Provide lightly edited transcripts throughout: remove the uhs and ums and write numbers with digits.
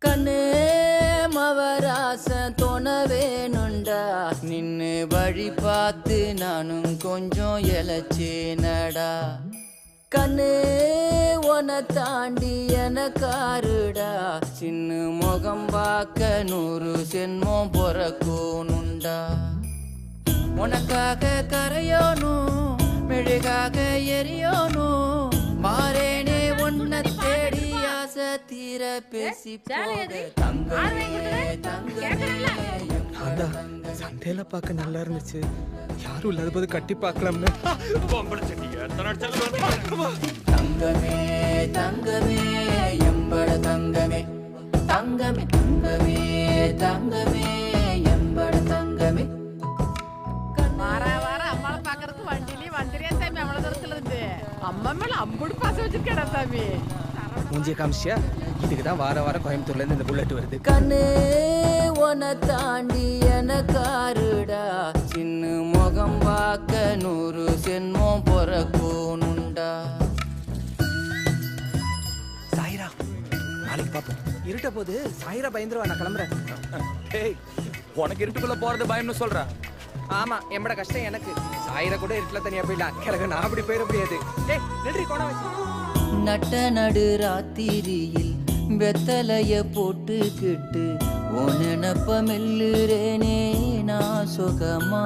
கண்ணே மவராசன் தோணவேணுண்டா நின்னு வழி பார்த்து நானும் கொஞ்சம் எழச்சேனடா கண்ணு உன தாண்டி எனக்காருடா சின்ன முகம் பார்க்க 100 சென்மம் பொறக்கணுண்டா உனக்காக கரையோனும் மெழுகாக எரியோனும் மாறேனே உன்னை தேடி ஆசை தீர பேசி போக தங்கமே சண்டையில பார்க்க நல்லா இருந்துச்சு யாரும் இல்லாத போது கட்டி பார்க்கலாம்னு தங்கமே தங்கமே எம்பட தங்கமே தங்கமே தங்கமே தங்கமே எம்பட தங்கமே வார அம்மாவை பாக்குறதுக்கு வண்டியா சாமி அவ்வளவு தூரத்துல இருந்து அம்மா மேல அம்புடு பாசம் வச்சிருக்கேடா சாமி மூஞ்சிய காமிச்சியா இதுக்குதான் வார கோயம்புத்தூர்ல இருந்து இந்த புல்லட் வருது கண்ணு உன தாண்டி எனக்காருடா சின்ன முகம் பார்க்க 100 சென்மம் பொறக்கணுண்டா சாயிரா நாளைக்கு பாப்போம் இருட்ட போது சாயிரா பயந்துருவா நான் கிளம்புறேன் உனக்கு இருட்டுக்குள்ள போறது பயம்னு சொல்ற ஆமா என்னோட கஷ்டம் எனக்கு சாயிரா கூட இருட்டுல தனியா போயிடலாம் கிழக்கு நான் அப்படி போயிட முடியாது நன்றி கோண நட்ட நடு ராத்திரியில் வெத்தலைய போட்டுக்கிட்டு உனப்ப மெல்லுறேனே நான் சுகமா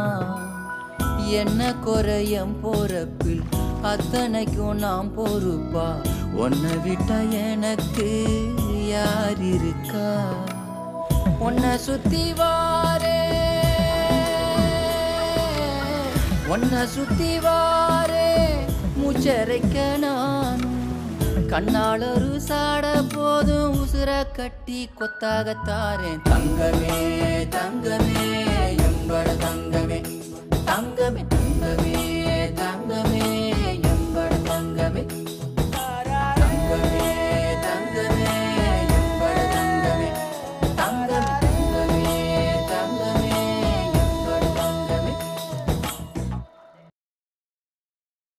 என்ன குறையம் போறப்பில் அத்தனைக்கும் நான் பொறுப்பா உன்னை விட்டா எனக்கு யார் இருக்கா உன்னை சுத்தி வாரே மூச்சரைக்க நானும் கண்ணால் ஒரு சாட போதும் உசுர கட்டி கொத்தாக தாரேன் தங்கமே தங்கமே எம்பட தங்கமே